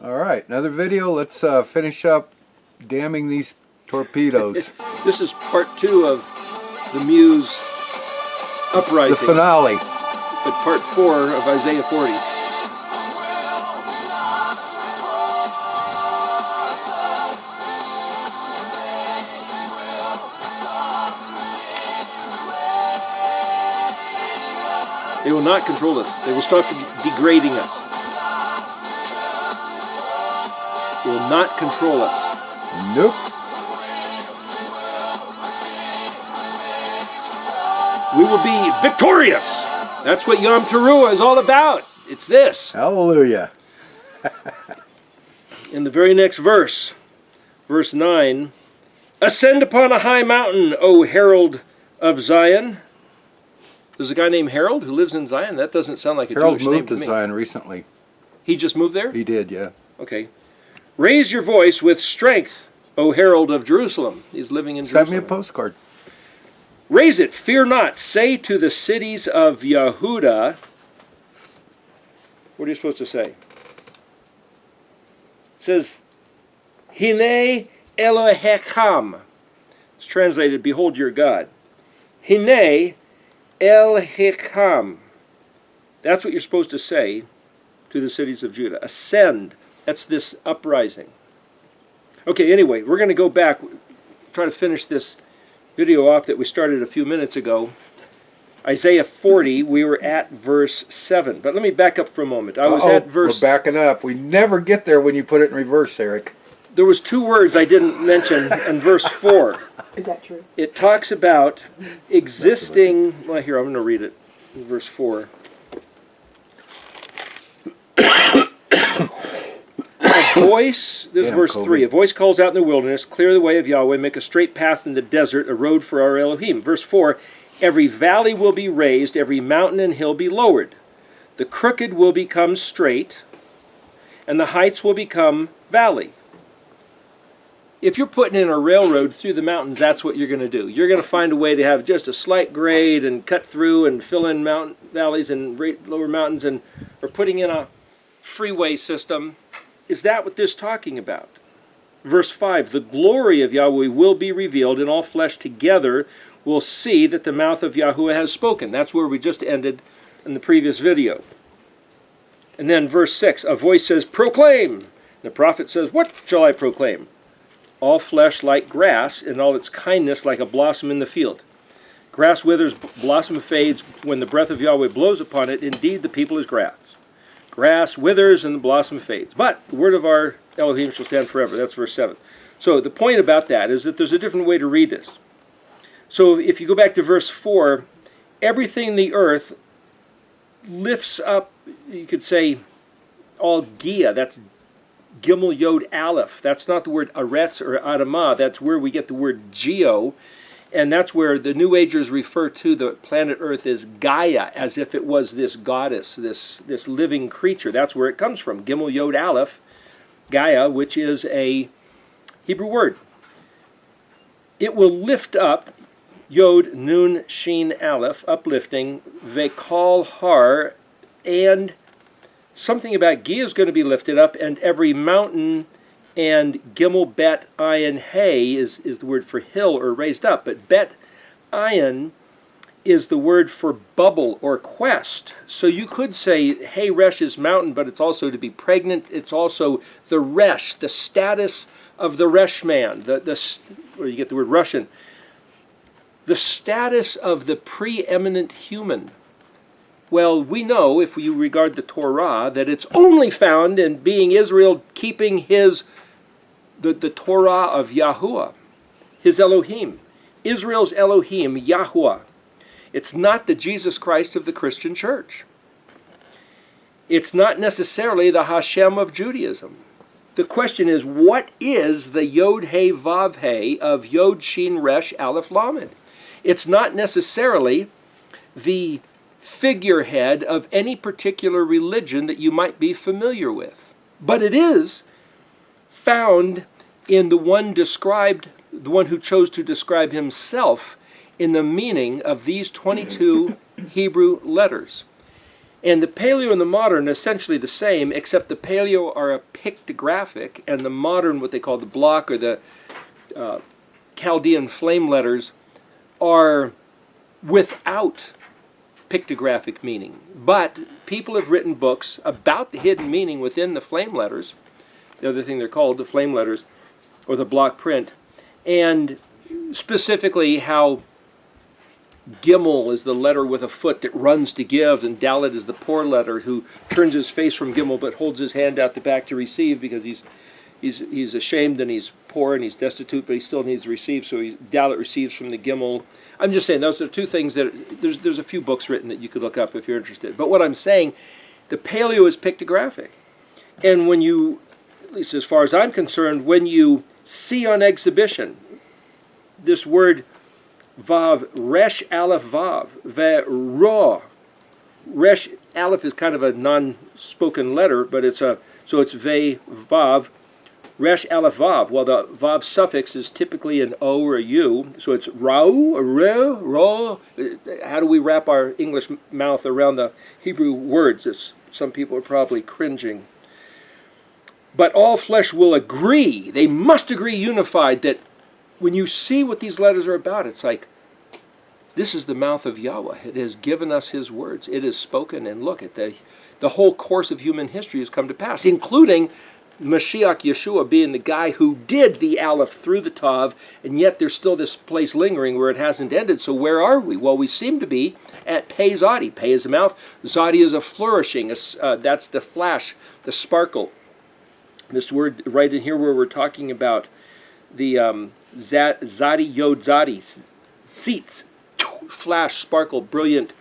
All right, another video. Let's finish up damming these torpedoes. This is part 2 of the Muse uprising. The finale. But part 4 of Isaiah 40. They will not control us. They will stop degrading us. They will not control us. Nope. We will be victorious. That's what Yom Teruah is all about. It's this. Hallelujah. In the very next verse, verse 9, ascend upon a high mountain, O herald of Zion. There's a guy named Harold who lives in Zion? That doesn't sound like a Harold Jewish name moved to to me. Zion recently. He just moved there? He did, yeah. Okay. Raise your voice with strength, O herald of Jerusalem. He's living in Jerusalem. Send me a postcard. Raise it, fear not. Say to the cities of Yehuda. What are you supposed to say? It says, Hine Elohekam. It's translated, behold your God. Hine Elohekam. That's what you're supposed to say to the cities of Judah. Ascend. That's this uprising. Okay, anyway, we're going to go back, try to finish this video off that we started a few minutes ago. Isaiah 40, we were at verse 7. But let me back up for a moment. I was at verse... We're backing up. We never get there when you put it in reverse, Eric. There was 2 words I didn't mention in verse 4. Is that true? It talks about existing... Well, here, I'm going to read it in verse 4. A voice, this is verse 3, a voice calls out in the wilderness, clear the way of Yahweh, make a straight path in the desert, a road for our Elohim. Verse 4, every valley will be raised, every mountain and hill be lowered. The crooked will become straight, and the heights will become valley. If you're putting in a railroad through the mountains, that's what you're going to do. You're going to find a way to have just a slight grade and cut through and fill in mountain valleys and lower mountains, and or putting in a freeway system. Is that what this is talking about? Verse 5, the glory of Yahweh will be revealed, and all flesh together will see that the mouth of Yahuwah has spoken. That's where we just ended in the previous video. And then verse 6, a voice says, proclaim. The prophet says, what shall I proclaim? All flesh like grass, and all its kindness like a blossom in the field. Grass withers, blossom fades, when the breath of Yahweh blows upon it. Indeed, the people is grass. Grass withers and the blossom fades. But the word of our Elohim shall stand forever. That's verse 7. So the point about that is that there's a different way to read this. So if you go back to verse 4, everything in the earth lifts up, you could say, all Gia. That's Gimel Yod Aleph. That's not the word Aretz or Adamah. That's where we get the word Geo. And that's where the New Agers refer to the planet Earth as Gaia, as if it was this goddess, this living creature. That's where it comes from. Gimel Yod Aleph, Gaia, which is a Hebrew word. It will lift up, Yod, Nun, Shin, Aleph, uplifting, Vekal, Har, and something about Gia is going to be lifted up, and every mountain and Gimel Bet Ayin Hay is the word for hill or raised up. But Bet Ayin is the word for bubble or quest. So you could say Hay Resh is mountain, but it's also to be pregnant. It's also the Resh, the status of the Resh man. Where you get the word Russian. The status of the preeminent human. Well, we know, if you regard the Torah, that it's only found in being Israel keeping the Torah of Yahuwah, his Elohim. Israel's Elohim, Yahuwah. It's not the Jesus Christ of the Christian church. It's not necessarily the Hashem of Judaism. The question is, what is the Yod He Vav He of Yod Shin Resh Aleph Lamed? It's not necessarily the figurehead of any particular religion that you might be familiar with. But it is found in the one who chose to describe himself in the meaning of these 22 Hebrew letters. And the Paleo and the modern are essentially the same, except the Paleo are a pictographic, and the modern, what they call the block or the Chaldean flame letters, are without pictographic meaning. But people have written books about the hidden meaning within the flame letters, the other thing they're called, the flame letters, or the block print, and specifically how Gimel is the letter with a foot that runs to give, and Dalet is the poor letter who turns his face from Gimel but holds his hand out the back to receive because he's ashamed and he's poor and he's destitute, but he still needs to receive, so Dalet receives from the Gimel. I'm just saying those are two things that there's a few books written that you could look up if you're interested. But what I'm saying, the Paleo is pictographic, and when you, at least as far as I'm concerned, when you see on exhibition this word Vav, Resh Aleph Vav, Ve Ro. Resh Aleph is kind of a non-spoken letter, but so it's Ve Vav, Resh Aleph Vav. Well, the Vav suffix is typically an O or a U, so it's Rau, Re, Ro. How do we wrap our English mouth around the Hebrew words? Some people are probably cringing. But all flesh will agree, they must agree unified, that when you see what these letters are about, it's like, this is the mouth of Yahweh. It has given us his words. It is spoken, and look at the whole course of human history has come to pass, including Mashiach Yeshua being the guy who did the Aleph through the Tav, and yet there's still this place lingering where it hasn't ended. So where are we? Well, we seem to be at Pei Zadi. Pei is the mouth. Zadi is a flourishing. That's the flash, the sparkle. This word right in here where we're talking about the Zadi Yod Zadi, Tzitz, flash, sparkle, brilliant.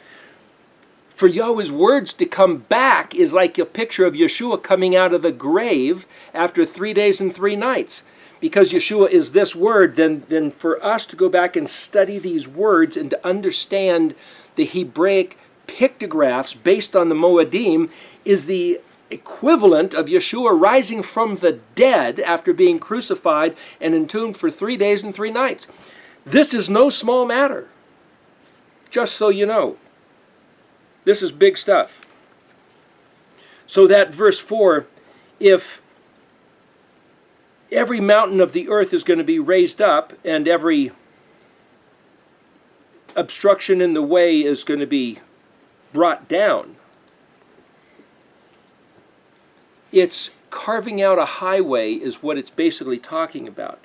For Yahweh's words to come back is like a picture of Yeshua coming out of the grave after 3 days and 3 nights. Because Yeshua is this word, then for us to go back and study these words and to understand the Hebraic pictographs based on the Moedim is the equivalent of Yeshua rising from the dead after being crucified and entombed for 3 days and 3 nights. This is no small matter, just so you know. This is big stuff. So that verse 4, if every mountain of the earth is going to be raised up and every obstruction in the way is going to be brought down, it's carving out a highway is what it's basically talking about.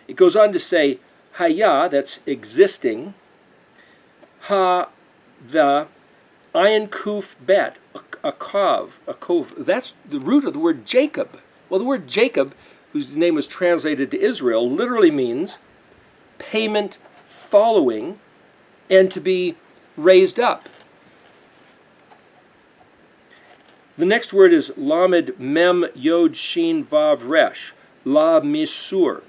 It goes on to say, Haya, that's existing, Ha, the Ayin Kuf Bet, a cove. That's the root of the word Jacob. Well, the word Jacob, whose name was translated to Israel, literally means payment following and to be raised up. The next word is Lamed Mem Yod Shin Vav Resh, La Misur.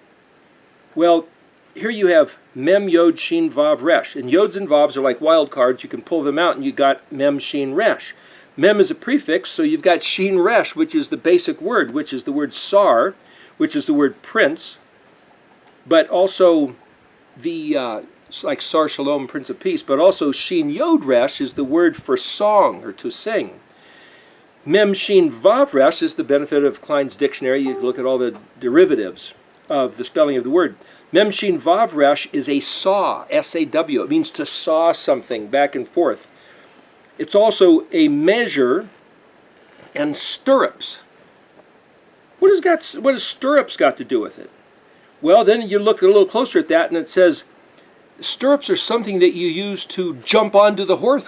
Well, here you have Mem Yod Shin Vav Resh, and Yods and Vavs are like wild cards. You can pull them out, and you got Mem Shin Resh. Mem is a prefix, so you've got Shin Resh, which is the basic word, which is the word Sar, which is the word prince, but also the like Sar Shalom, Prince of Peace, but also Shin Yod Resh is the word for song or to sing. Mem Shin Vav Resh is the benefit of Klein's dictionary. You can look at all the derivatives of the spelling of the word. Mem Shin Vav Resh is a saw, S-A-W. It means to saw something back and forth. It's also a measure and stirrups. What has stirrups got to do with it? Well, then you look a little closer at that, and it says stirrups are something that you use to jump onto the horse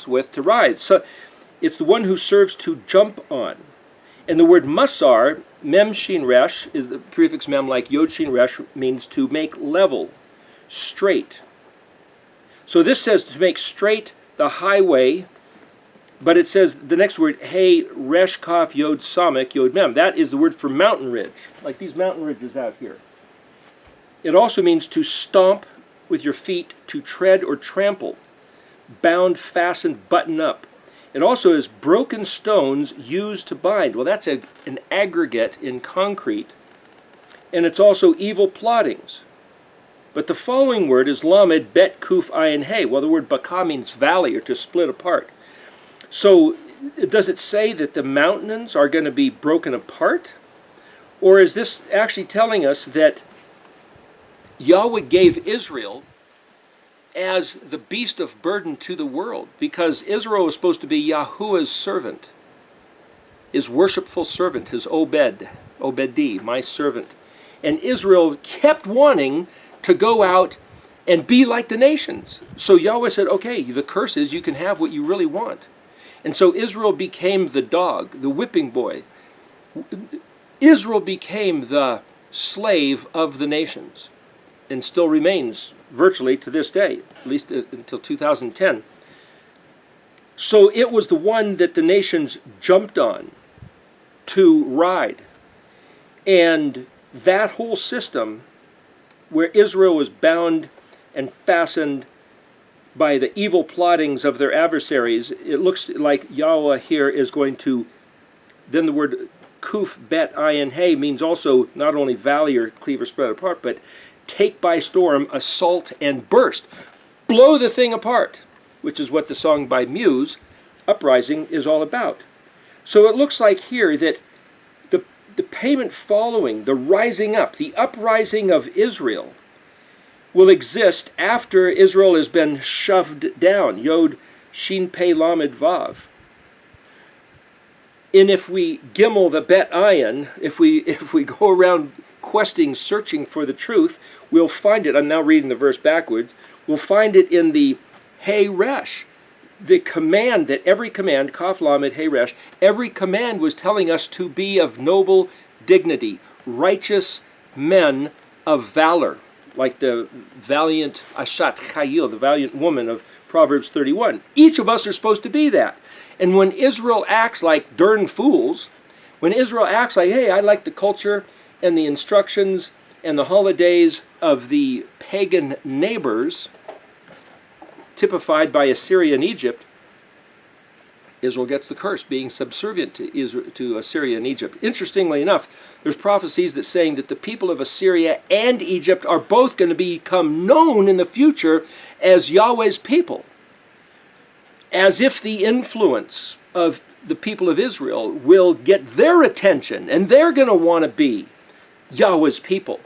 with to ride. So it's the one who serves to jump on. And the word masar, mem shin resh, is the prefix mem like yod shin resh, means to make level, straight. So this says to make straight the highway, but it says the next word, hey resh kaf yod samek yod mem. That is the word for mountain ridge, like these mountain ridges out here. It also means to stomp with your feet, to tread or trample, bound, fastened, button up. It also is broken stones used to bind. Well, that's an aggregate in concrete. And it's also evil plottings. But the following word is lamed bet kuf ayin hey. Well, the word baka means valley or to split apart. So does it say that the mountains are going to be broken apart? Or is this actually telling us that Yahweh gave Israel as the beast of burden to the world? Because Israel is supposed to be Yahuwah's servant, his worshipful servant, his Obedi, my servant. And Israel kept wanting to go out and be like the nations. So Yahweh said, okay, the curse is you can have what you really want. And so Israel became the dog, the whipping boy. Israel became the slave of the nations, and still remains virtually to this day, at least until 2010. So it was the one that the nations jumped on to ride. And that whole system, where Israel was bound and fastened by the evil plottings of their adversaries, it looks like Yahweh here is going to, then the word kuf bet ayin hey means also not only valley or cleave or spread apart, but take by storm, assault, and burst. Blow the thing apart, which is what the song by Muse, Uprising, is all about. So it looks like here that the payment following, the rising up, the uprising of Israel, will exist after Israel has been shoved down. Yod Shin Pei Lamed Vav. And if we gimel the bet ayin, if we go around questing, searching for the truth, we'll find it. I'm now reading the verse backwards. We'll find it in the Hey Resh. The command that every command, Kaf Lamed Hey Resh, every command was telling us to be of noble dignity, righteous men of valor, like the valiant Ashat Chayil, the valiant woman of Proverbs 31. Each of us are supposed to be that. And when Israel acts like darn fools, when Israel acts like, hey, I like the culture and the instructions and the holidays of the pagan neighbors, typified by Assyria and Egypt, Israel gets the curse, being subservient to Assyria and Egypt. Interestingly enough, there's prophecies that saying that the people of Assyria and Egypt are both going to become known in the future as Yahweh's people, as if the influence of the people of Israel will get their attention, and they're going to want to be Yahweh's people.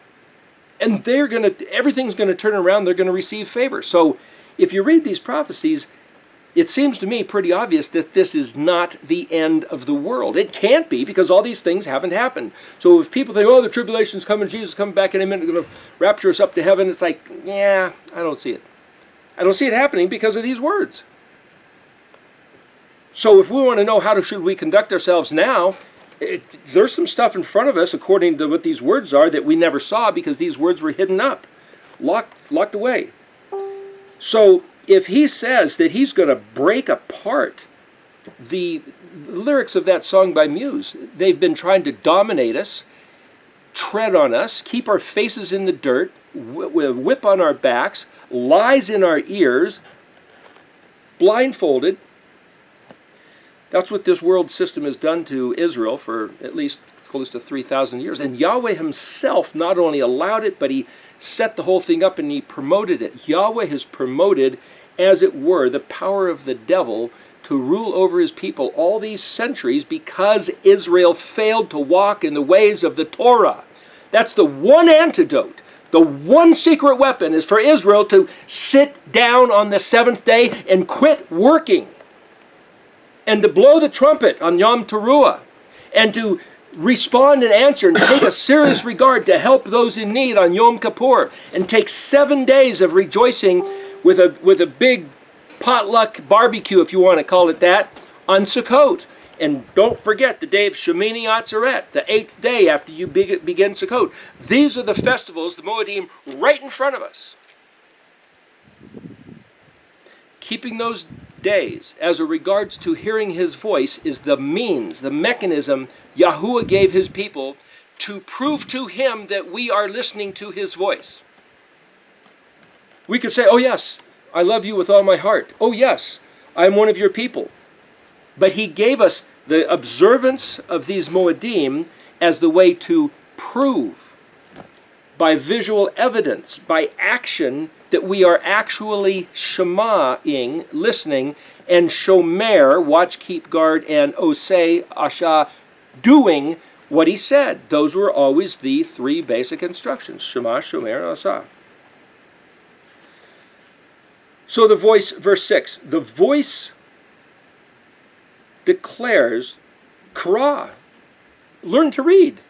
And everything's going to turn around, they're going to receive favor. So if you read these prophecies, it seems to me pretty obvious that this is not the end of the world. It can't be, because all these things haven't happened. So if people think, oh, the tribulation's coming, Jesus is coming back in a minute, going to rapture us up to heaven, it's like, yeah, I don't see it. I don't see it happening because of these words. So if we want to know should we conduct ourselves now, there's some stuff in front of us, according to what these words are, that we never saw because these words were hidden up, locked away. So if he says that he's going to break apart the lyrics of that song by Muse, they've been trying to dominate us, tread on us, keep our faces in the dirt, whip on our backs, lies in our ears, blindfolded. That's what this world system has done to Israel for at least close to 3,000 years. And Yahweh himself not only allowed it, but he set the whole thing up and he promoted it. Yahweh has promoted, as it were, the power of the devil to rule over his people all these centuries because Israel failed to walk in the ways of the Torah. That's the one antidote. The one secret weapon is for Israel to sit down on the seventh day and quit working, and to blow the trumpet on Yom Teruah, and to respond and answer and take a serious regard to help those in need on Yom Kippur, and take 7 days of rejoicing with a big potluck barbecue, if you want to call it that, on Sukkot. And don't forget the day of Shemini Atzeret, the 8th day after you begin Sukkot. These are the festivals, the Moedim, right in front of us. Keeping those days as a regards to hearing his voice is the means, the mechanism Yahuwah gave his people to prove to him that we are listening to his voice. We could say, oh yes, I love you with all my heart. Oh yes, I'm one of your people. But he gave us the observance of these Moedim as the way to prove by visual evidence, by action, that we are actually shema'ing, listening, and shomer, watch, keep, guard, and oseh, asha, doing what he said. Those were always the three basic instructions, shema, shomer, and asah. So the voice, verse 6, the voice declares, Qur'an, learn to read,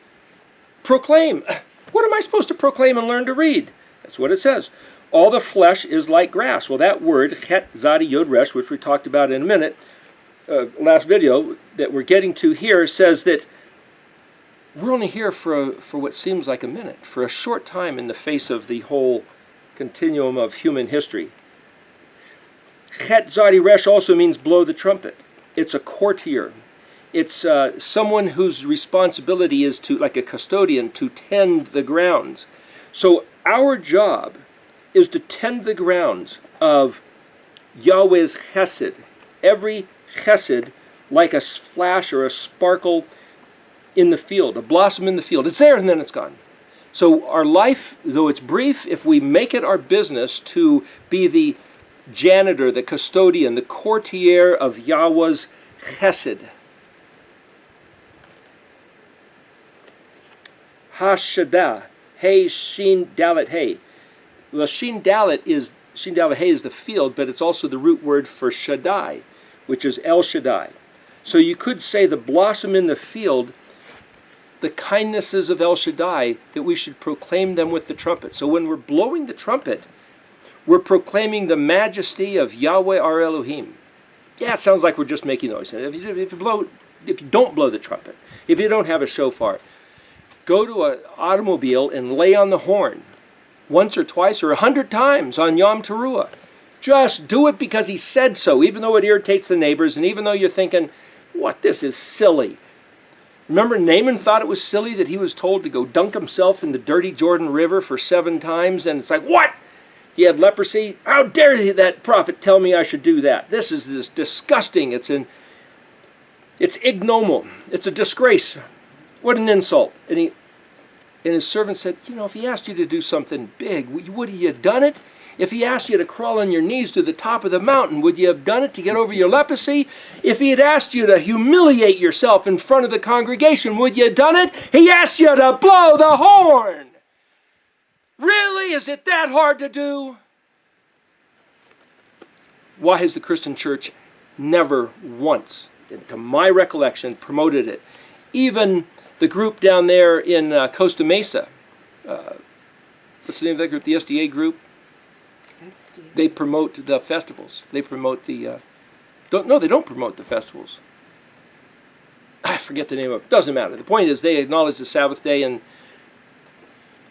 proclaim. What am I supposed to proclaim and learn to read? That's what it says. All the flesh is like grass. Well, that word, chet, zadi, yod, resh, which we talked about in a minute, last video that we're getting to here, says that we're only here for what seems like a minute, for a short time in the face of the whole continuum of human history. Chet, zadi, resh also means blow the trumpet. It's a courtier. It's someone whose responsibility is to, like a custodian, to tend the grounds. So our job is to tend the grounds of Yahweh's chesed. Every chesed, like a flash or a sparkle in the field, a blossom in the field. It's there and then it's gone. So our life, though it's brief, if we make it our business to be the janitor, the custodian, the courtier of Yahweh's chesed. Ha-shadah, hey, shin, dalet, hey. Well, shin dalet hey is the field, but it's also the root word for Shaddai, which is El Shaddai. So you could say the blossom in the field, the kindnesses of El Shaddai, that we should proclaim them with the trumpet. So when we're blowing the trumpet, we're proclaiming the majesty of Yahweh our Elohim. Yeah, it sounds like we're just making noise. If you don't blow the trumpet, if you don't have a shofar, go to an automobile and lay on the horn once or twice or 100 times on Yom Teruah. Just do it because he said so, even though it irritates the neighbors and even though you're thinking, what, this is silly. Remember, Naaman thought it was silly that he was told to go dunk himself in the dirty Jordan River for 7 times, and it's like, what? He had leprosy? How dare that prophet tell me I should do that? This is disgusting. It's ignoble. It's a disgrace. What an insult. And his servant said, if he asked you to do something big, would you have done it? If he asked you to crawl on your knees to the top of the mountain, would you have done it to get over your leprosy? If he had asked you to humiliate yourself in front of the congregation, would you have done it? He asked you to blow the horn. Really? Is it that hard to do? Why has the Christian church never once, to my recollection, promoted it? Even the group down there in Costa Mesa, what's the name of that group? The SDA group? They promote the festivals. They promote the... they don't promote the festivals. I forget the name of it. Doesn't matter. The point is they acknowledge the Sabbath day, and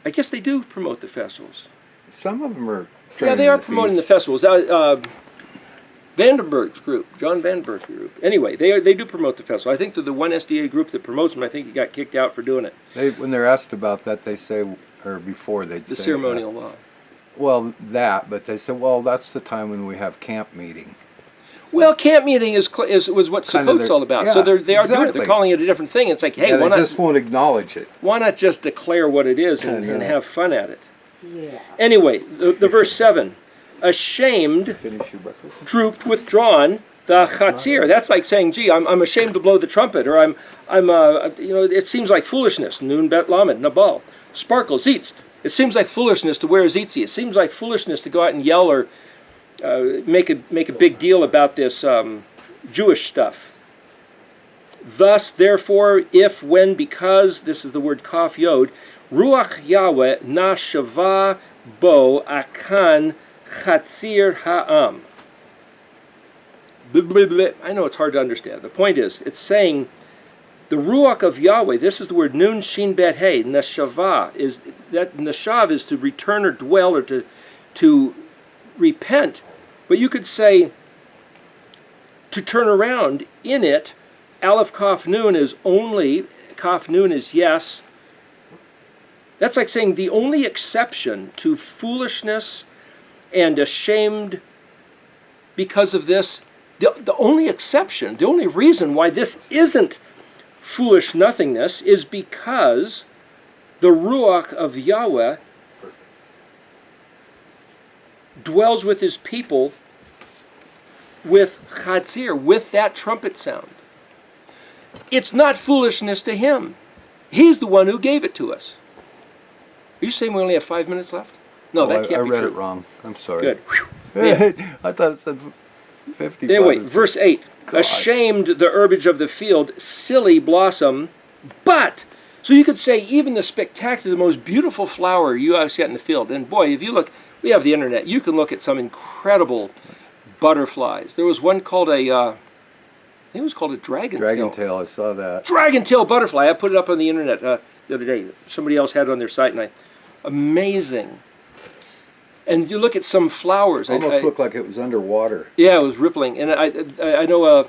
I guess they do promote the festivals. Some of them are... Yeah, they are promoting the festivals. Vandenberg's group, John Vandenberg's group. Anyway, they do promote the festival. I think they're the one SDA group that promotes them. I think he got kicked out for doing it. When they're asked about that, they say, or before they'd say... The ceremonial law. Well, but they said, well, that's the time when we have camp meeting. Well, camp meeting was what Sukkot's all about. Yeah, so they are exactly. doing it. They're calling it a different thing. It's like, hey, why not? They just won't acknowledge it. Why not just declare what it is and have fun at it? Yeah. Anyway, the verse 7. Ashamed, drooped, withdrawn, the chatzir. That's like saying, gee, I'm ashamed to blow the trumpet, or it seems like foolishness. Nun bet lamed, nabal. Sparkle, zitz. It seems like foolishness to wear a zitzit. It seems like foolishness to go out and yell or make a big deal about this Jewish stuff. Thus, therefore, if, when, because, this is the word kaf yod, ruach Yahweh na shava bo akan chatzir ha'am. I know it's hard to understand. The point is, it's saying the ruach of Yahweh. This is the word nun shin bet hey. Neshava is that neshav is to return or dwell or to repent. But you could say to turn around in it. Aleph kaf nun is only. Kaf nun is yes. That's like saying the only exception to foolishness and ashamed because of this, the only exception, the only reason why this isn't foolish nothingness is because the Ruach of Yahweh dwells with his people with chatzir, with that trumpet sound. It's not foolishness to him. He's the one who gave it to us. Are you saying we only have 5 minutes left? No, that can't I be read true. it wrong. I'm sorry. Good. Yeah. I thought it said 50. Anyway, verse 8. Gosh. Ashamed the herbage of the field, silly blossom, but, so you could say even the spectacular, the most beautiful flower you have seen in the field, and boy, if you look, we have the internet, you can look at some incredible butterflies. There was one called I think it was called a dragon tail. I saw that. Dragon tail butterfly. I put it up on the internet the other day. Somebody else had it on their site, and amazing. And you look at some flowers. Almost looked like it was underwater. Yeah, it was rippling. And I know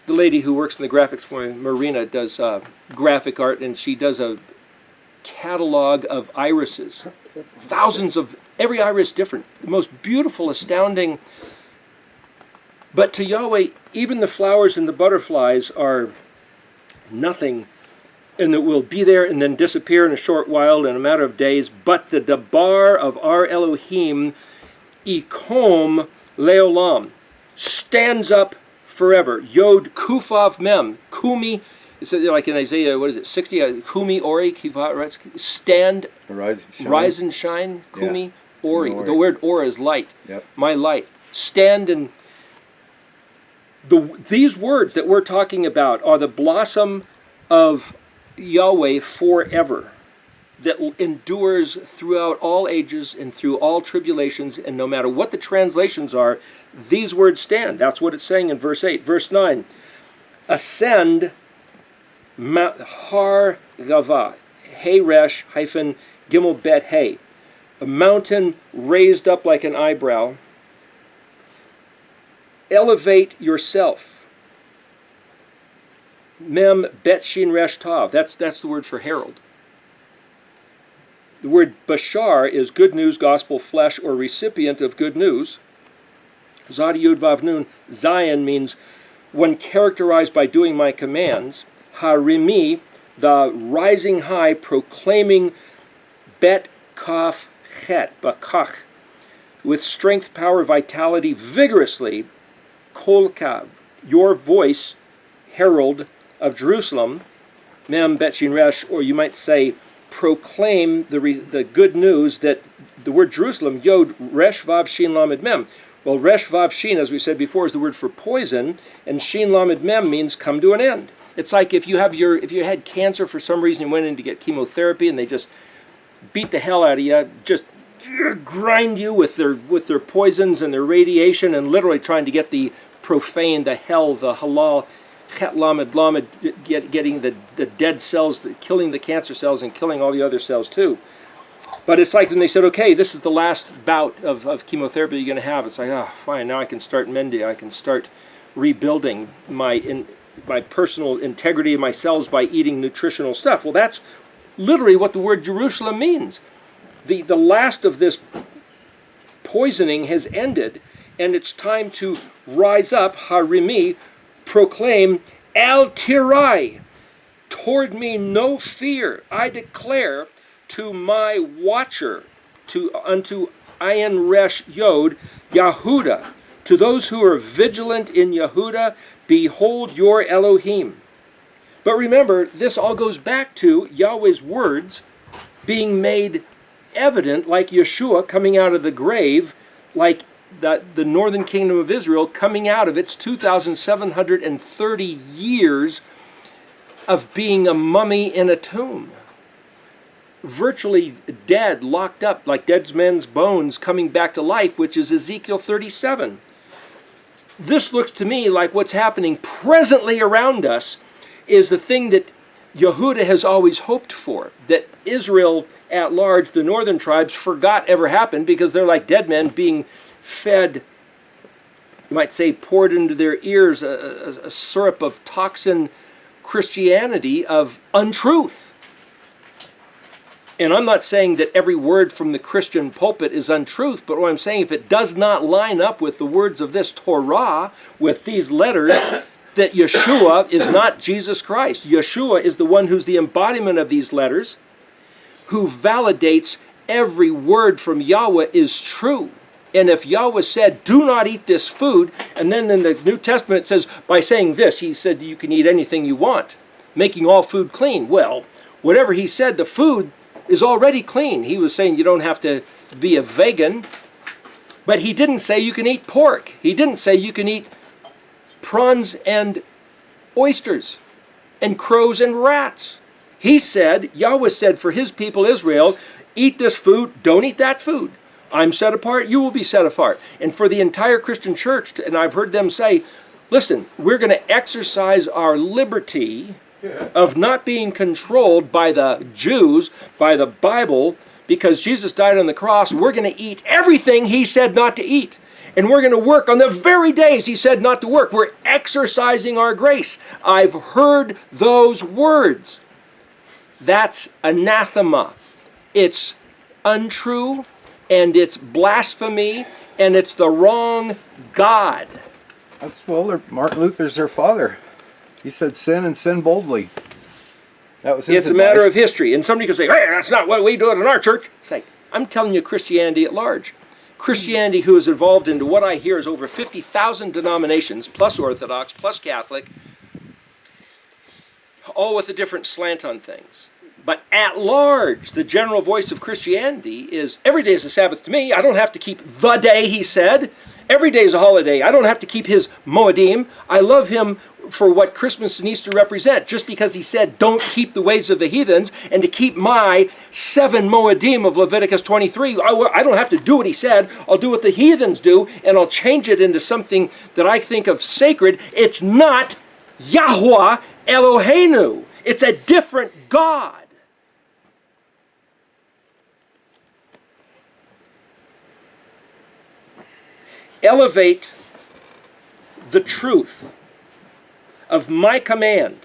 the lady who works in the graphics for me, Marina, does graphic art, and she does a catalog of irises. Thousands of, every iris different. The most beautiful, astounding. But to Yahweh, even the flowers and the butterflies are nothing, and that will be there and then disappear in a short while, in a matter of days. But the dabar of our Elohim, ikom leolam, stands up forever. Yod kufav mem, kumi, it's like in Isaiah, what is it, 60, kumi ori, kiva, right? Stand, rise and shine, kumi ori. The word ora is light, my light. Stand and... These words that we're talking about are the blossom of Yahweh forever, that endures throughout all ages and through all tribulations, and no matter what the translations are, these words stand. That's what it's saying in verse 8. Verse 9, ascend har gava, hey resh hyphen gimel bet hey, a mountain raised up like an eyebrow. Elevate yourself. Mem bet shin resh tav. That's the word for herald. The word bashar is good news, gospel, flesh, or recipient of good news. Zad yud vav nun. Zion means one characterized by doing my commands. Harimi, the rising high, proclaiming bet kaf chet, bakach, with strength, power, vitality, vigorously. Kolkav, your voice, herald of Jerusalem, mem bet shin resh, or you might say, proclaim the good news that the word Jerusalem, yod resh vav shin lamed mem. Well, resh vav shin, as we said before, is the word for poison, and shin lamed mem means come to an end. It's like if you had cancer for some reason, you went in to get chemotherapy, and they just beat the hell out of you, just grind you with their poisons and their radiation, and literally trying to get the profane, the hell, the halal, chet lamed lamed, getting the dead cells, killing the cancer cells and killing all the other cells too. But it's like when they said, okay, this is the last bout of chemotherapy you're going to have. It's like, fine, now I can start mending. I can start rebuilding my personal integrity of my cells by eating nutritional stuff. Well, that's literally what the word Jerusalem means. The last of this poisoning has ended, and it's time to rise up, harimi, proclaim, al tirai, toward me no fear, I declare to my watcher, unto Ayin Resh Yod, Yahuda, to those who are vigilant in Yehuda, behold your Elohim. But remember, this all goes back to Yahweh's words being made evident, like Yeshua coming out of the grave, like the northern kingdom of Israel coming out of its 2,730 years of being a mummy in a tomb. Virtually dead, locked up, like dead men's bones coming back to life, which is Ezekiel 37. This looks to me like what's happening presently around us is the thing that Yehuda has always hoped for, that Israel at large, the northern tribes, forgot ever happened because they're like dead men being fed, you might say, poured into their ears a syrup of toxin Christianity, of untruth. And I'm not saying that every word from the Christian pulpit is untruth, but what I'm saying, if it does not line up with the words of this Torah, with these letters, that Yeshua is not Jesus Christ. Yeshua is the one who's the embodiment of these letters, who validates every word from Yahweh is true. And if Yahweh said, do not eat this food, and then in the New Testament it says, by saying this, he said you can eat anything you want, making all food clean. Well, whatever he said, the food is already clean. He was saying you don't have to be a vegan, but he didn't say you can eat pork. He didn't say you can eat prawns and oysters and crows and rats. He said, Yahweh said for his people Israel, eat this food, don't eat that food. I'm set apart, you will be set apart. And for the entire Christian church, and I've heard them say, listen, we're going to exercise our liberty of not being controlled by the Jews, by the Bible, because Jesus died on the cross. We're going to eat everything he said not to eat. And we're going to work on the very days he said not to work. We're exercising our grace. I've heard those words. That's anathema. It's untrue, and it's blasphemy, and it's the wrong God. Well, Martin Luther's their father. He said sin and sin boldly. That was his It's a matter of history. And somebody could say, hey, that's not what we do it in our church. It's like, I'm telling you Christianity at large. Christianity, who is evolved into what I hear is over 50,000 denominations, plus Orthodox, plus Catholic, all with a different slant on things. But at large, the general voice of Christianity is, every day is a Sabbath to me. I don't have to keep the day, he said. Every day is a holiday. I don't have to keep his Moedim. I love him for what Christmas and Easter represent, just because he said, don't keep the ways of the heathens, and to keep my 7 Moedim of Leviticus 23. I don't have to do what he said. I'll do what the heathens do, and I'll change it into something that I think of sacred. It's not Yahweh Eloheinu. It's a different God. Elevate the truth of my command.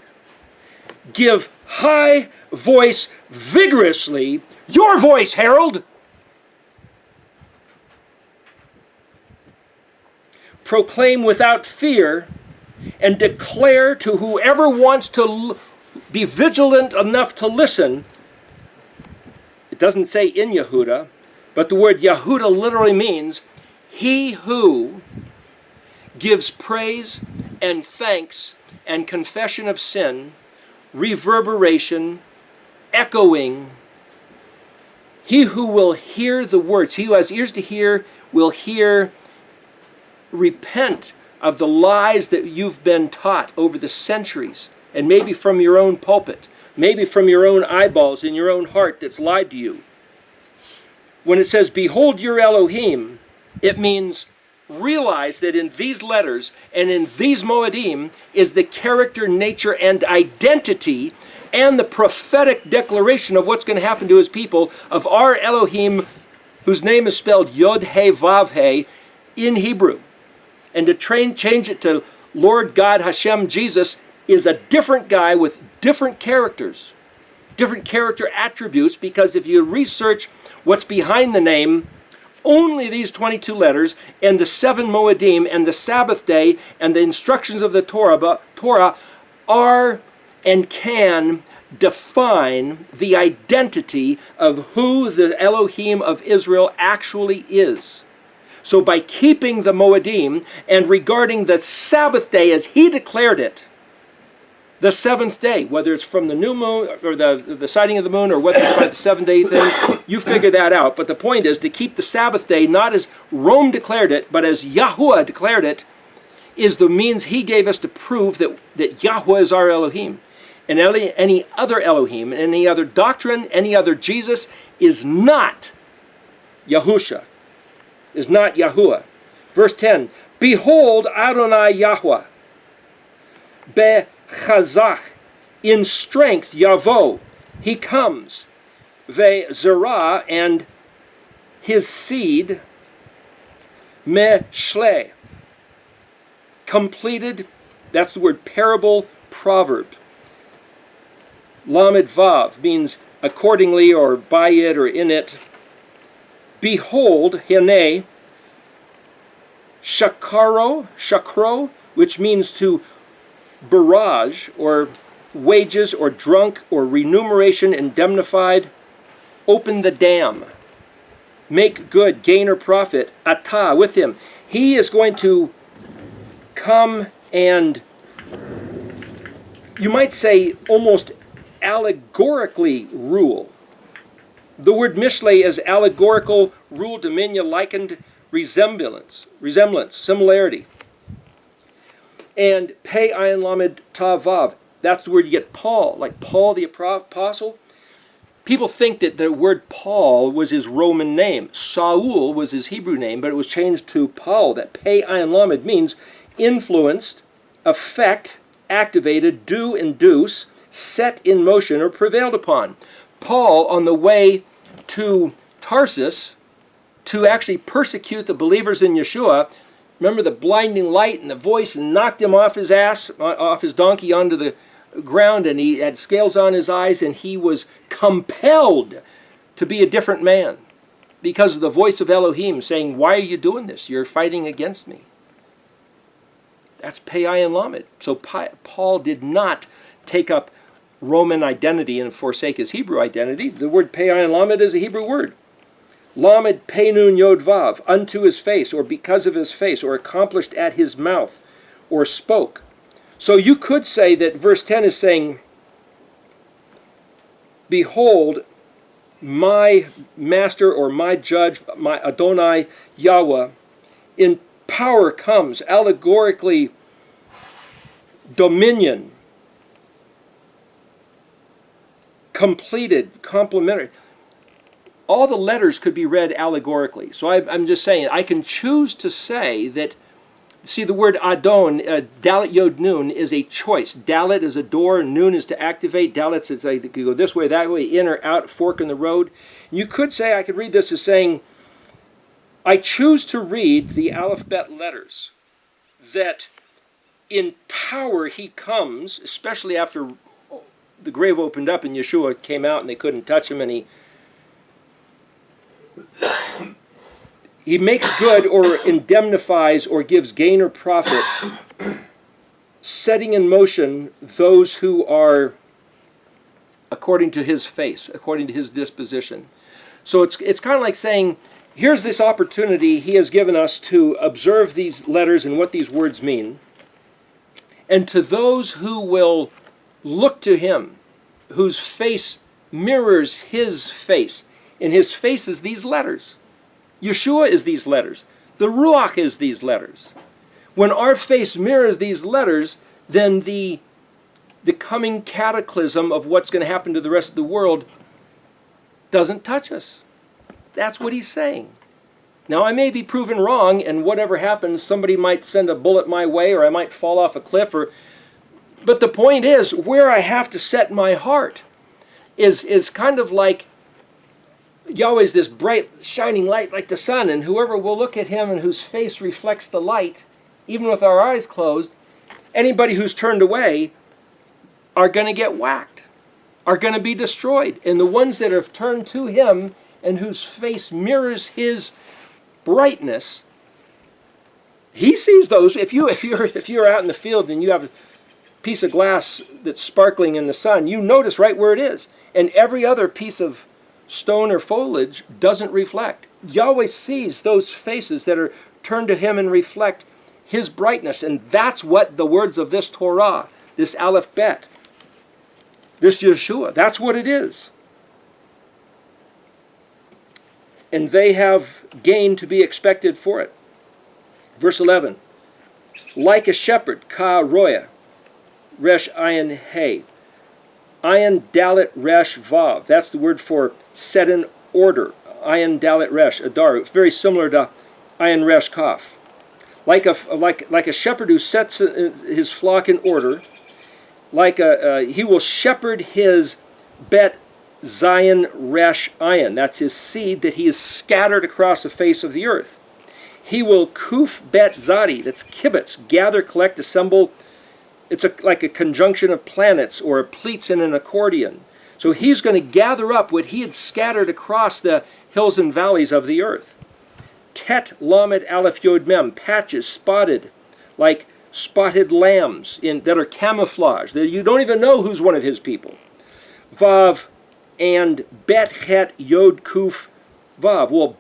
Give high voice vigorously, your voice, herald. Proclaim without fear and declare to whoever wants to be vigilant enough to listen. It doesn't say in Yehuda, but the word Yehuda literally means he who gives praise and thanks and confession of sin, reverberation, echoing. He who will hear the words, he who has ears to hear, will hear. Repent of the lies that you've been taught over the centuries, and maybe from your own pulpit, maybe from your own eyeballs in your own heart that's lied to you. When it says, behold your Elohim, it means realize that in these letters and in these Moedim is the character, nature, and identity and the prophetic declaration of what's going to happen to his people, of our Elohim, whose name is spelled Yod-He-Vav-He in Hebrew. And to change it to Lord God Hashem Jesus is a different guy with different characters, different character attributes, because if you research what's behind the name, only these 22 letters and the 7 Moedim and the Sabbath day and the instructions of the Torah are and can define the identity of who the Elohim of Israel actually is. So by keeping the Moedim and regarding the Sabbath day as he declared it, the 7th day, whether it's from the new moon or the sighting of the moon, or whether it's by the 7-day thing, you figure that out. But the point is to keep the Sabbath day not as Rome declared it, but as Yahuwah declared it, is the means he gave us to prove that Yahweh is our Elohim. And any other Elohim, any other doctrine, any other Jesus is not Yahusha, is not Yahuwah. Verse 10, behold Adonai Yahweh, Chazach, in strength, Yavo, he comes, Ve Zerah, and his seed, Me Shle, completed, that's the word parable, proverb. Lamed Vav means accordingly, or by it, or in it. Behold, Hene, Shakro, which means to barrage, or wages, or drunk, or remuneration indemnified. Open the dam. make good, gain or profit, ata, with him. He is going to come and, you might say, almost allegorically rule. The word mishle is allegorical, rule, dominion, likened, resemblance, similarity. And pei ayin lamed tav vav, that's the word you get Paul, like Paul the apostle. People think that the word Paul was his Roman name. Saul was his Hebrew name, but it was changed to Paul. That pei ayin lamed means influenced, affect, activated, do, induce, set in motion, or prevailed upon. Paul, on the way to Tarsus to actually persecute the believers in Yeshua, remember the blinding light and the voice, and knocked him off his ass, off his donkey onto the ground, and he had scales on his eyes, and he was compelled to be a different man because of the voice of Elohim saying, why are you doing this? You're fighting against me. That's pei ayin lamed. So Paul did not take up Roman identity and forsake his Hebrew identity. The word pei ayin lamed is a Hebrew word. Lamed pei nun yod vav, unto his face, or because of his face, or accomplished at his mouth, or spoke. So you could say that verse 10 is saying, behold, my master or my judge, my Adonai Yahweh, in power comes, allegorically, dominion, completed, complementary. All the letters could be read allegorically. So I'm just saying, I can choose to say that, see, the word Adon, Dalet Yod Nun, is a choice. Dalet is a door, Nun is to activate. Dalet is like, you go this way, that way, in or out, fork in the road. And you could say, I could read this as saying, I choose to read the Aleph Bet letters, that in power he comes, especially after the grave opened up and Yeshua came out and they couldn't touch him, and he makes good or indemnifies or gives gain or profit, setting in motion those who are according to his face, according to his disposition. So it's kind of like saying, here's this opportunity he has given us to observe these letters and what these words mean. And to those who will look to him, whose face mirrors his face, and his face is these letters. Yeshua is these letters. The Ruach is these letters. When our face mirrors these letters, then the coming cataclysm of what's going to happen to the rest of the world doesn't touch us. That's what he's saying. Now, I may be proven wrong, and whatever happens, somebody might send a bullet my way, or I might fall off a cliff, but the point is, where I have to set my heart is kind of like Yahweh's this bright, shining light like the sun, and whoever will look at him and whose face reflects the light, even with our eyes closed, anybody who's turned away are going to get whacked, are going to be destroyed. And the ones that have turned to him and whose face mirrors his brightness, he sees those. If you're out in the field and you have a piece of glass that's sparkling in the sun, you notice right where it is. And every other piece of stone or foliage doesn't reflect. Yahweh sees those faces that are turned to him and reflect his brightness. And that's what the words of this Torah, this Aleph Bet, this Yeshua, that's what it is. And they have gain to be expected for it. Verse 11, like a shepherd, ka roya, resh ayin hey, ayin dalet resh vav. That's the word for set in order. Ayin dalet resh, adar. It's very similar to ayin resh kaf. Like a shepherd who sets his flock in order, he will shepherd his bet Zion resh ayin. That's his seed that he has scattered across the face of the earth. He will kuf bet zadi. That's kibbutz. Gather, collect, assemble. It's like a conjunction of planets or pleats in an accordion. So he's going to gather up what he had scattered across the hills and valleys of the earth. Tet lamed aleph yod mem. Patches, spotted, like spotted lambs that are camouflaged. That you don't even know who's one of his people. Vav and bet het yod kuf vav. Well,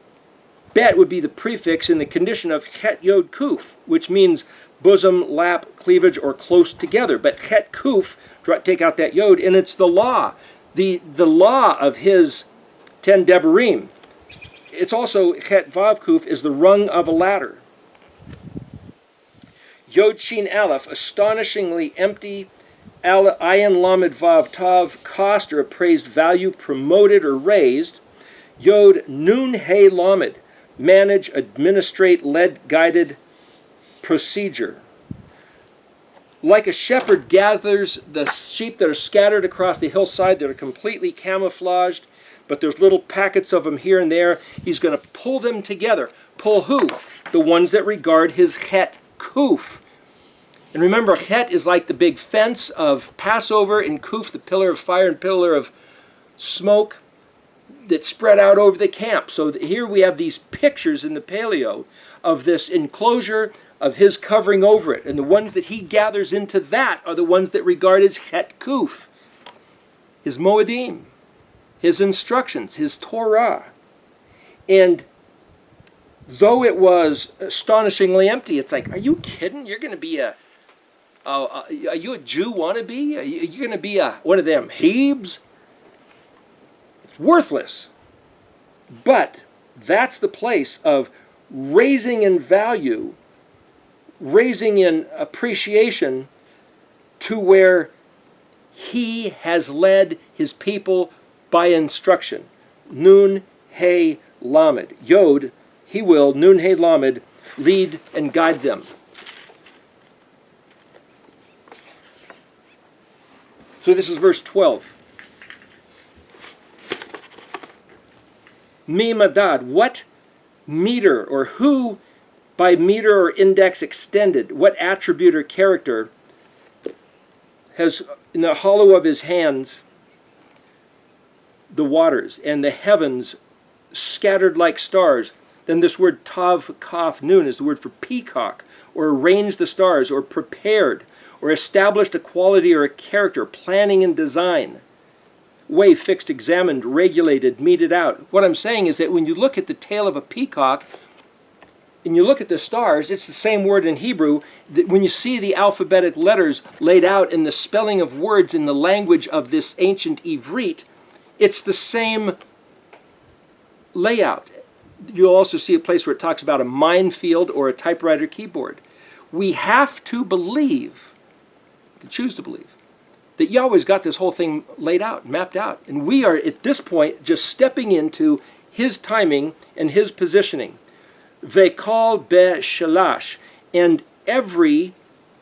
Bet would be the prefix in the condition of het yod kuf, which means bosom, lap, cleavage, or close together. But het kuf, take out that yod, and it's the law. The law of his 10 debarim. It's also, het vav kuf is the rung of a ladder. Yod shin aleph, astonishingly empty. Ayin lamed vav tav, cost or appraised value, promoted or raised. Yod nun he lamed, manage, administrate, led, guided, procedure. Like a shepherd gathers the sheep that are scattered across the hillside that are completely camouflaged, but there's little packets of them here and there. He's going to pull them together. Pull who? The ones that regard his het kuf. And remember, het is like the big fence of Passover, and kuf, the pillar of fire and pillar of smoke that spread out over the camp. So here we have these pictures in the Paleo of this enclosure, of his covering over it. And the ones that he gathers into that are the ones that regard his het kuf, his moedim, his instructions, his Torah. And though it was astonishingly empty, it's like, are you kidding? You're going to be are you a Jew wannabe? Are you going to be one of them Hebes? It's worthless. But that's the place of raising in value, raising in appreciation to where he has led his people by instruction. Nun he lamed. Yod, he will, nun he lamed, lead and guide them. So this is verse 12. Mi madad, what meter or who by meter or index extended, what attribute or character has in the hollow of his hands the waters and the heavens scattered like stars. Then this word tav kaf nun is the word for peacock, or arranged the stars, or prepared, or established a quality or a character, planning and design. Way, fixed, examined, regulated, meted out. What I'm saying is that when you look at the tail of a peacock and you look at the stars, it's the same word in Hebrew. That when you see the alphabetic letters laid out in the spelling of words in the language of this ancient Ivrit, it's the same layout. You'll also see a place where it talks about a minefield or a typewriter keyboard. We have to believe, to choose to believe, that Yahweh's got this whole thing laid out, mapped out. And we are, at this point, just stepping into his timing and his positioning. Vekal be shalash. And every,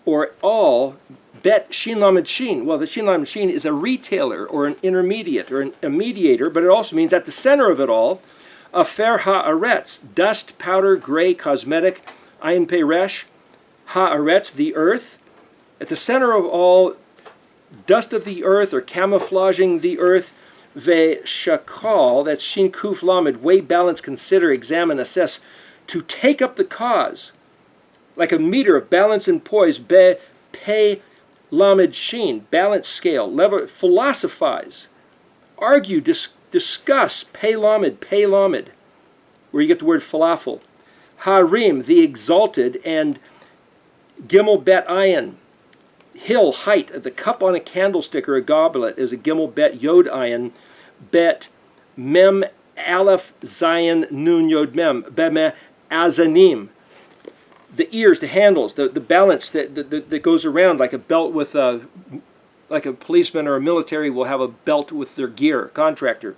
or all, bet shin lamed shin. Well, the shin lamed shin is a retailer, or an intermediate, or a mediator, but it also means at the center of it all, afer haaretz, dust, powder, gray, cosmetic, ayin peresh, haaretz, the earth. At the center of all, dust of the earth, or camouflaging the earth, ve shakal, that's shin kuf lamed, weigh, balance, consider, examine, assess, to take up the cause, like a meter of balance and poise, be pei lamed shin, balance scale, level, philosophize, argue, discuss, pei lamed, where you get the word falafel, harim, the exalted, and gimel bet ayin, hill, height, the cup on a candlestick or a goblet is a gimel bet yod ayin, bet mem aleph zayin nun yod mem, beme azanim, the ears, the handles, the balance that goes around like a belt with a, like a policeman or a military will have a belt with their gear, contractor.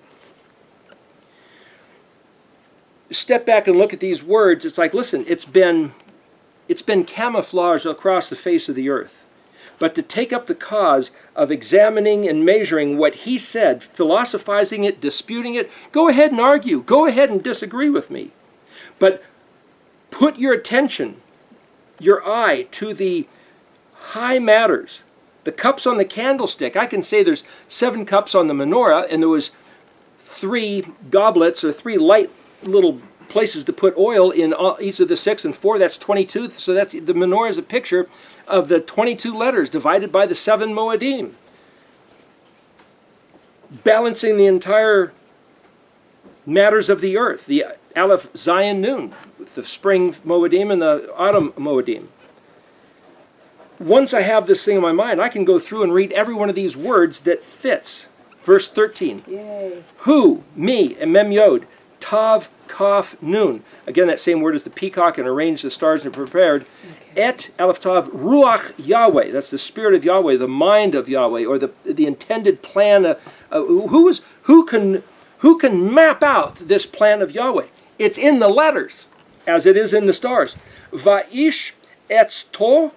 Step back and look at these words. It's like, listen, it's been camouflaged across the face of the earth. But to take up the cause of examining and measuring what he said, philosophizing it, disputing it, go ahead and argue. Go ahead and disagree with me. But put your attention, your eye, to the high matters. The cups on the candlestick, I can say there's 7 cups on the menorah, and there was 3 goblets or 3 light little places to put oil in each of the 6 and 4. That's 22. So that's the menorah is a picture of the 22 letters divided by the 7 moedim, balancing the entire matters of the earth, the Aleph Zion Nun, with the spring Moedim and the autumn Moedim. Once I have this thing in my mind, I can go through and read every one of these words that fits. Verse 13. Yay. Hu, me, and mem yod, tav, kaf, nun. Again, that same word as the peacock and arranged the stars and prepared. Okay. Et, aleph tav, ruach Yahweh. That's the spirit of Yahweh, the mind of Yahweh, or the intended plan. Who can map out this plan of Yahweh? It's in the letters, as it is in the stars. Va'ish etz to.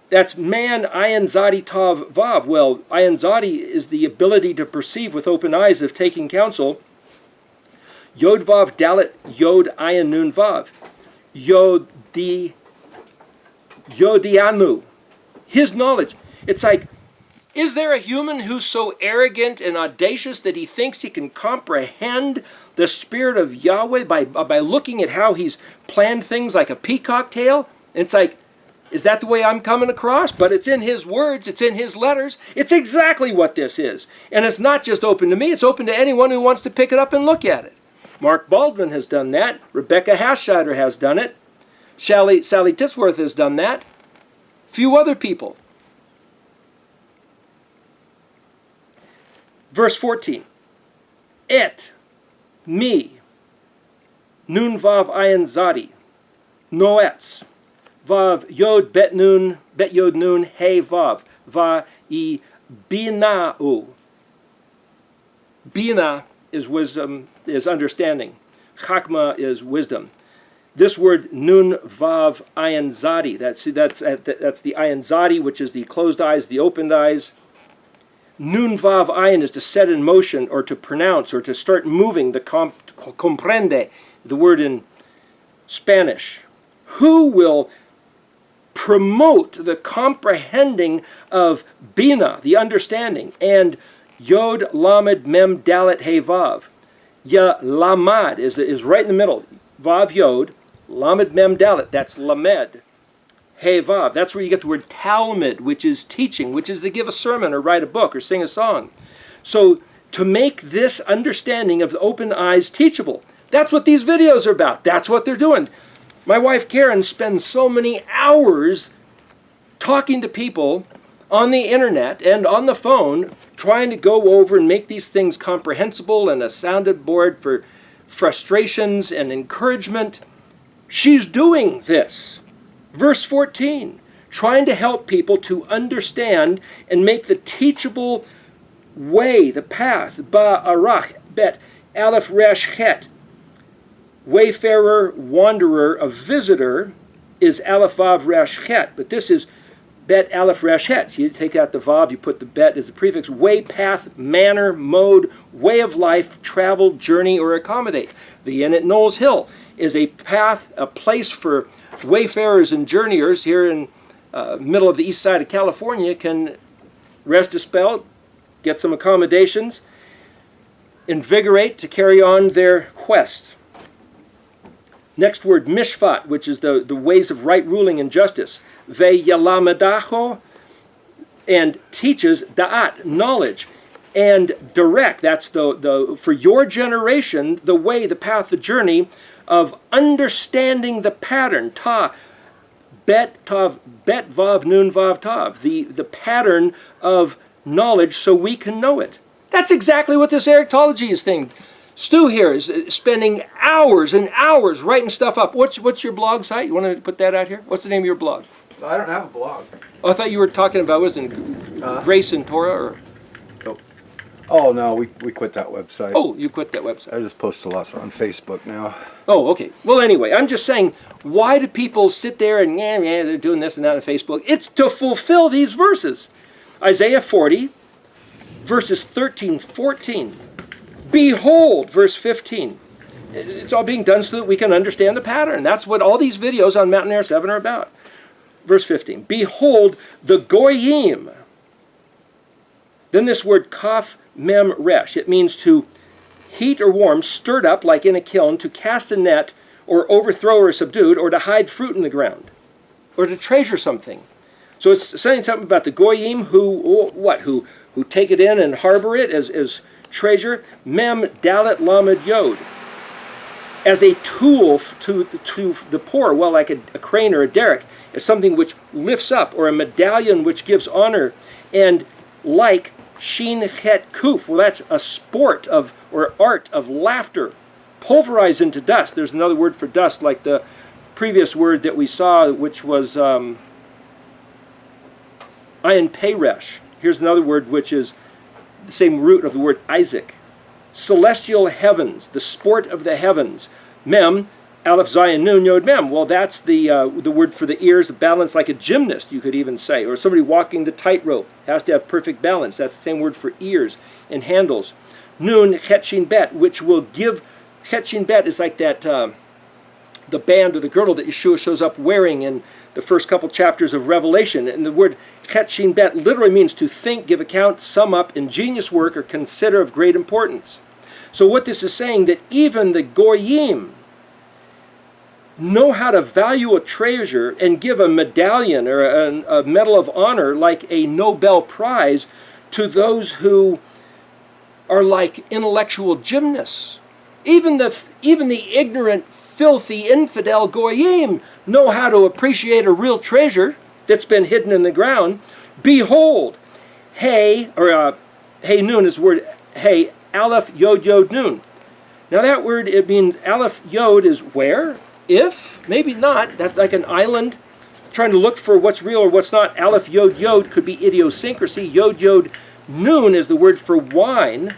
That's man, ayin zadi tav vav. Well, ayin zadi is the ability to perceive with open eyes of taking counsel. Yod vav dalet yod ayin nun vav. Yodianu. His knowledge. It's like, is there a human who's so arrogant and audacious that he thinks he can comprehend the spirit of Yahweh by looking at how he's planned things like a peacock tail? And it's like, is that the way I'm coming across? But it's in his words, it's in his letters. It's exactly what this is. And it's not just open to me, it's open to anyone who wants to pick it up and look at it. Mark Baldwin has done that. Rebecca Hascheider has done it. Sally Tisworth has done that. Few other people. Verse 14. Et, me, nun vav ayin zadi, noetz. Vav yod bet yod nun hey vav va I bina'u. Bina is wisdom, is understanding. Chakma is wisdom. This word nun vav ayin zadi. That's the ayin zadi, which is the closed eyes, the opened eyes. Nun vav ayin is to set in motion or to pronounce or to start moving. The comprende, the word in Spanish. Who will promote the comprehending of Bina, the understanding, and Yod Lamed Mem Dalet He Vav. Ya Lamad is right in the middle. Vav Yod, Lamed Mem Dalet, that's Lamed. He Vav, that's where you get the word Talmud, which is teaching, which is to give a sermon or write a book or sing a song. So to make this understanding of the open eyes teachable, that's what these videos are about. That's what they're doing. My wife Karen spends so many hours talking to people on the internet and on the phone, trying to go over and make these things comprehensible and a sounding board for frustrations and encouragement. She's doing this. Verse 14, trying to help people to understand and make the teachable way, the path, ba'arach, bet, aleph resh chet. Wayfarer, wanderer, a visitor is aleph vav resh chet, but this is bet aleph resh chet. You take out the vav, you put the bet as the prefix. Way, path, manner, mode, way of life, travel, journey, or accommodate. The inn at Knowles Hill is a path, a place for wayfarers and journeyers here in middle of the east side of California can rest a spell, get some accommodations, invigorate to carry on their quest. Next word, mishpat, which is the ways of right ruling and justice. Ve'yalamedacho, and teaches da'at, knowledge, and direct. That's the for your generation, the way, the path, the journey of understanding the pattern. Ta, bet, tav, bet, vav, nun, vav, tav. The pattern of knowledge so we can know it. That's exactly what this Erictology is saying. Stu here is spending hours and hours writing stuff up. What's your blog site? You want to put that out here? What's the name of your blog? I don't have a blog. Oh, I thought you were talking about, wasn't it Grace and Torah? Or? Oh, no, we quit that website. Oh, you quit that website. I just post a lot on Facebook now. Oh, okay. Well, anyway, I'm just saying, why do people sit there and, they're doing this and that on Facebook? It's to fulfill these verses. Isaiah 40, verses 13, 14. Behold, verse 15. It's all being done so that we can understand the pattern. That's what all these videos on Mountain Air 7 are about. Verse 15. Behold, the goyim. Then this word kaf mem resh. It means to heat or warm, stirred up like in a kiln, to cast a net, or overthrow or subdued, or to hide fruit in the ground, or to treasure something. So it's saying something about the goyim who take it in and harbor it as treasure. Mem dalet lamed yod. as a tool to the poor. Well, like a crane or a derrick is something which lifts up, or a medallion which gives honor. And like shin het kuf, well, that's a sport of, or art of laughter, pulverized into dust. There's another word for dust, like the previous word that we saw, which was ayin peresh. Here's another word which is the same root of the word Isaac. Celestial heavens, the sport of the heavens. Mem, Aleph Zayin Nun Yod Mem. Well, that's the word for the ears, the balance, like a gymnast, you could even say, or somebody walking the tightrope has to have perfect balance. That's the same word for ears and handles. Nun Het Shin Bet, which will give. Het Shin Bet is like that the band or the girdle that Yeshua shows up wearing in the first couple chapters of Revelation. And the word Het Shin Bet literally means to think, give account, sum up, ingenious work, or consider of great importance. So what this is saying, that even the Goyim know how to value a treasure and give a medallion or a medal of honor, like a Nobel Prize, to those who are like intellectual gymnasts. Even the ignorant, filthy, infidel Goyim know how to appreciate a real treasure that's been hidden in the ground. Behold, hey, or hey nun is the word hey, Aleph Yod Yod Nun. Now that word, it means Aleph Yod is where? If? Maybe not. That's like an island trying to look for what's real or what's not. Aleph Yod Yod could be idiosyncrasy. Yod Yod Nun is the word for wine.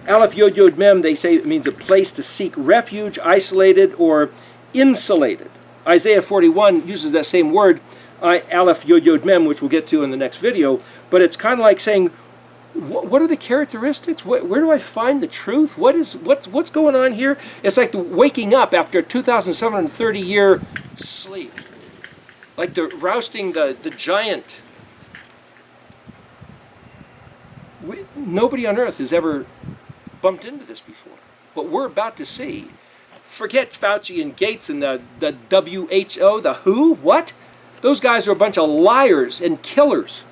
Aleph Yod Yod Mem, they say it means a place to seek refuge, isolated, or insulated. Isaiah 41 uses that same word, Aleph Yod Yod Mem, which we'll get to in the next video. But it's kind of like saying, what are the characteristics? Where do I find the truth? What's going on here? It's like the waking up after a 2,730-year sleep. Like the rousting the giant. Nobody on earth has ever bumped into this before. What we're about to see, forget Fauci and Gates and the WHO, the WHO, what? Those guys are a bunch of liars and killers.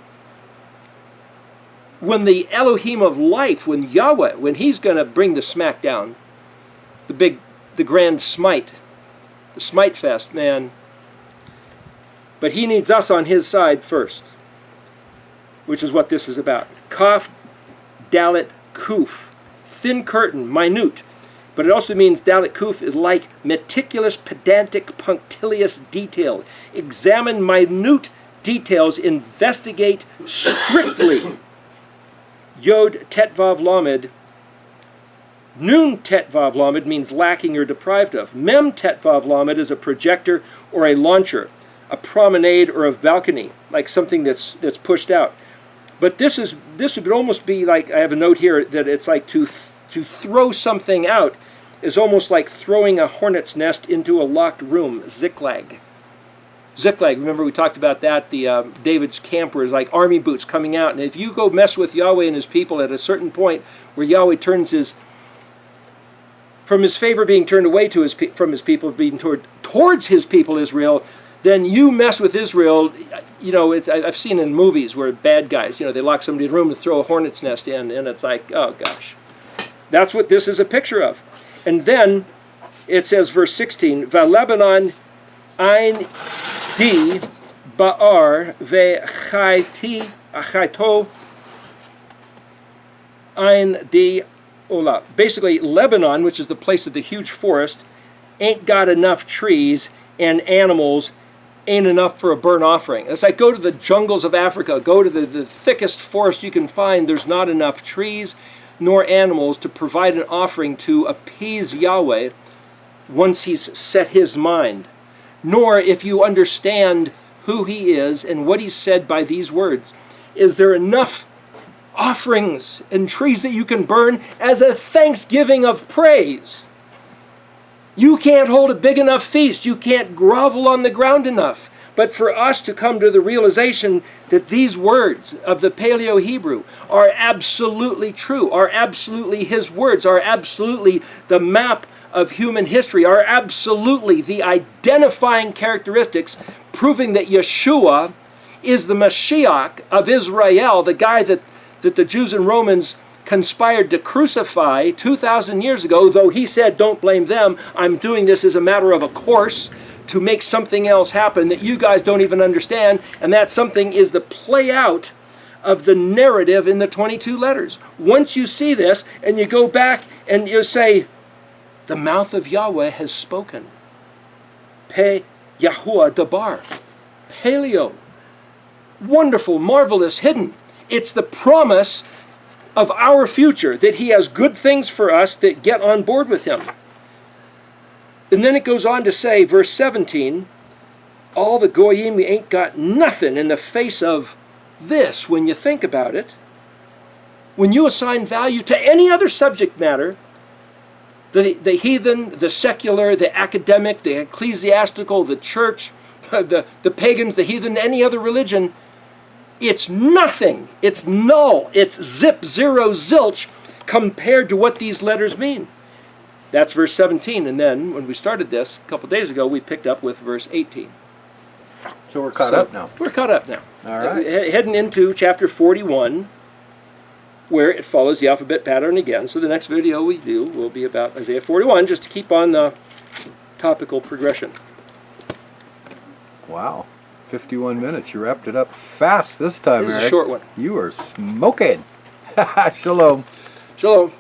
When the Elohim of life, when Yahweh, when he's going to bring the smack down, the grand smite, the smite fest, man. But he needs us on his side first, which is what this is about. Kaf, Dalet, Kuf, thin curtain, minute. But it also means Dalet Kuf is like meticulous, pedantic, punctilious detail. Examine minute details, investigate strictly. Yod Tet Vav Lamed. Nun Tet Vav Lamed means lacking or deprived of. Mem Tet Vav Lamed is a projector or a launcher, a promenade or a balcony, like something that's pushed out. But this would almost be like, I have a note here that it's like to throw something out is almost like throwing a hornet's nest into a locked room. Ziklag. Ziklag, remember we talked about that, the David's camper is like army boots coming out. And if you go mess with Yahweh and his people at a certain point where Yahweh turns from his favor being turned away from his people, being towards his people Israel, then you mess with Israel. You know, I've seen in movies where bad guys, they lock somebody in a room to throw a hornet's nest in, and it's like, oh gosh. That's what this is a picture of. And then it says, verse 16, Va'Lebanon ein di ba'ar ve'chayto ein di ola. Basically, Lebanon, which is the place of the huge forest, ain't got enough trees, and animals ain't enough for a burnt offering. It's like go to the jungles of Africa, go to the thickest forest you can find. There's not enough trees nor animals to provide an offering to appease Yahweh once he's set his mind. Nor, if you understand who he is and what he's said by these words, is there enough offerings and trees that you can burn as a thanksgiving of praise. You can't hold a big enough feast. You can't grovel on the ground enough. But for us to come to the realization that these words of the Paleo-Hebrew are absolutely true, are absolutely his words, are absolutely the map of human history, are absolutely the identifying characteristics proving that Yeshua is the Mashiach of Israel, the guy that the Jews and Romans conspired to crucify 2,000 years ago, though he said, don't blame them, I'm doing this as a matter of a course to make something else happen that you guys don't even understand, and that something is the play out of the narrative in the 22 letters. Once you see this, and you go back and you say, the mouth of Yahweh has spoken. Pe Yahuwah Dabar. Paleo. Wonderful, marvelous, hidden. It's the promise of our future, that he has good things for us that get on board with him. And then it goes on to say, verse 17, all the goyim ain't got nothing in the face of this when you think about it. When you assign value to any other subject matter, the heathen, the secular, the academic, the ecclesiastical, the church, the pagans, the heathen, any other religion, it's nothing. It's null. It's zip, zero, zilch compared to what these letters mean. That's verse 17. And then when we started this a couple days ago, we picked up with verse 18. So we're caught up now. We're caught up now. All right. Heading into chapter 41, where it follows the alphabet pattern again. So the next video we do will be about Isaiah 41, just to keep on the topical progression. Wow. 51 minutes. You wrapped it up fast this time, This is Eric. a short one. You are smoking. Shalom. Shalom.